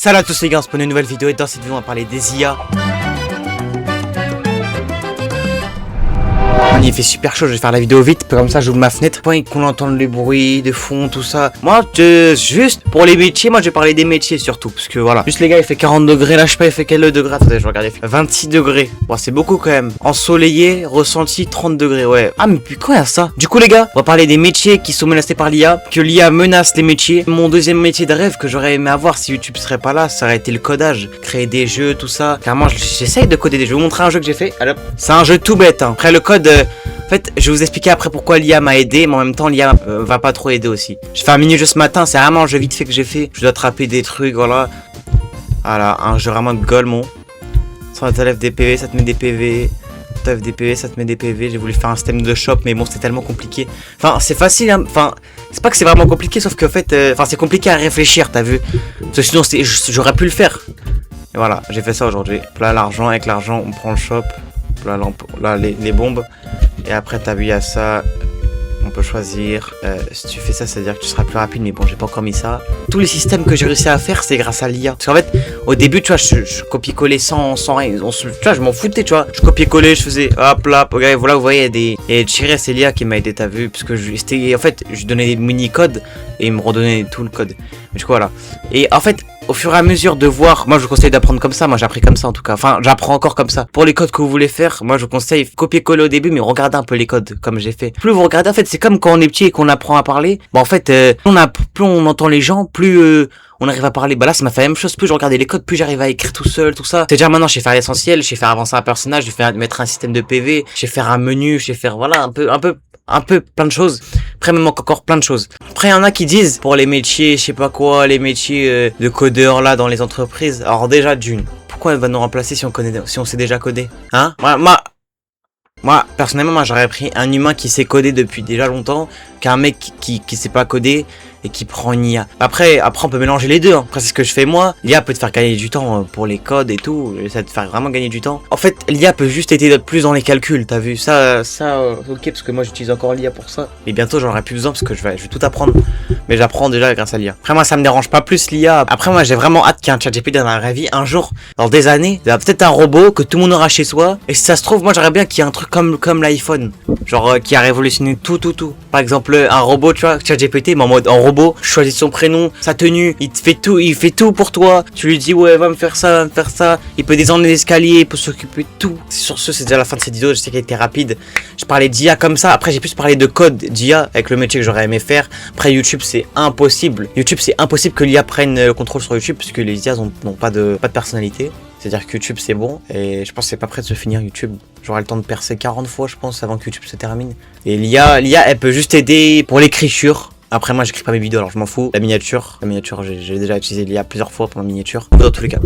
Salut à tous les gars, on se prend une nouvelle vidéo et dans cette vidéo on va parler des IA. Il fait super chaud, je vais faire la vidéo vite, comme ça j'ouvre ma fenêtre, pas qu'on entende les bruits de fond, tout ça. Moi, juste pour les métiers, moi je vais parler des métiers surtout, parce que voilà. Juste les gars, il fait 40 degrés, là je sais pas il fait quel degré, attendez je vais regarder, il fait 26 degrés. Bon c'est beaucoup quand même. Ensoleillé, ressenti 30 degrés, ouais. Ah mais puis quoi y'a ça? Du coup les gars, on va parler des métiers qui sont menacés par l'IA, que l'IA menace les métiers. Mon deuxième métier de rêve que j'aurais aimé avoir si YouTube serait pas là, ça aurait été le codage. Créer des jeux, tout ça. Clairement j'essaye de coder des jeux, je vais vous montrer un jeu que j'ai fait. Alors, c'est un jeu tout bête, hein. Après le code... En fait, je vais vous expliquer après pourquoi l'IA m'a aidé, mais en même temps, l'IA va pas trop aider aussi. J'ai fait un mini-jeu ce matin, c'est vraiment un jeu vite fait que j'ai fait. Je dois attraper des trucs, voilà. Voilà, un jeu vraiment de golemon. Ça t'enlève des PV, ça te met des PV. T'enlèves des PV, ça te met des PV. J'ai voulu faire un système de shop, mais bon, c'était tellement compliqué. Enfin, c'est facile, hein. Enfin, c'est pas que c'est vraiment compliqué, sauf qu'en fait, enfin, c'est compliqué à réfléchir, t'as vu. Parce que sinon, j'aurais pu le faire. Et voilà, j'ai fait ça aujourd'hui. Là, l'argent, avec l'argent, on prend le shop. Là, là les bombes. Et après t'as vu il y a ça. On peut choisir. Si tu fais ça, c'est à dire que tu seras plus rapide. Mais bon, j'ai pas encore mis ça. Tous les systèmes que j'ai réussi à faire, c'est grâce à l'IA. Parce qu'en fait, au début, tu vois, je copiais-collais sans rien. Tu vois, je m'en foutais, tu vois. Je copiais-collais, je faisais hop là. Regardez, voilà, vous voyez, il y a des. Et Chiré, c'est l'IA qui m'a aidé, t'as vu. Parce que en fait, je donnais des mini-codes. Et il me redonnait tout le code. Mais du coup, voilà. Et en fait, au fur et à mesure de voir, moi je vous conseille d'apprendre comme ça, moi j'ai appris comme ça en tout cas, enfin j'apprends encore comme ça. Pour les codes que vous voulez faire, moi je vous conseille copier-coller au début, mais regardez un peu les codes comme j'ai fait. Plus vous regardez, en fait c'est comme quand on est petit et qu'on apprend à parler, bon en fait plus on entend les gens, plus on arrive à parler. Bah là ça m'a fait la même chose, plus je regardais les codes, plus j'arrive à écrire tout seul, tout ça. C'est-à-dire maintenant je sais faire l'essentiel, je sais faire avancer un personnage, je sais mettre un système de PV, je sais faire un menu, je sais faire voilà un peu plein de choses. Après, il me manque encore plein de choses. Après, il y en a qui disent, pour les métiers, je sais pas quoi, les métiers de codeurs là dans les entreprises. Alors déjà, d'une, pourquoi elle va nous remplacer si on sait déjà coder? Hein? Moi, personnellement, moi j'aurais pris un humain qui sait coder depuis déjà longtemps, qu'un mec qui sait pas coder et qui prend une IA. Après on peut mélanger les deux, hein. Après c'est ce que je fais moi. L'IA peut te faire gagner du temps pour les codes et tout, ça te faire vraiment gagner du temps. En fait, l'IA peut juste aider plus dans les calculs, t'as vu ça ok, parce que moi j'utilise encore l'IA pour ça. Mais bientôt j'en aurai plus besoin parce que je vais tout apprendre. Mais j'apprends déjà grâce à l'IA. Après moi ça me dérange pas plus l'IA. Après moi j'ai vraiment hâte qu'il y ait un ChatGPT dans la vraie vie un jour, dans des années. Il y aura peut-être un robot que tout le monde aura chez soi. Et si ça se trouve, moi j'aimerais bien qu'il y ait un truc comme l'iPhone. Genre qui a révolutionné tout. Par exemple un robot, tu vois, ChatGPT, mais en mode en robot, choisis son prénom, sa tenue, il fait tout pour toi. Tu lui dis ouais va me faire ça, il peut descendre les escaliers, il peut s'occuper de tout. Sur ce, c'est déjà la fin de cette vidéo, je sais qu'elle était rapide. Je parlais d'IA comme ça, après j'ai plus parlé de code d'IA avec le métier que j'aurais aimé faire. Après YouTube c'est impossible. C'est impossible que l'IA prenne le contrôle sur YouTube puisque les IA n'ont pas de personnalité. C'est-à-dire que YouTube c'est bon et je pense que c'est pas prêt de se finir YouTube. J'aurai le temps de percer 40 fois je pense avant que YouTube se termine. Et l'IA elle peut juste aider pour l'écriture. Après moi j'écris pas mes vidéos alors je m'en fous. La miniature j'ai déjà utilisé l'IA plusieurs fois pour la miniature. Dans tous les cas.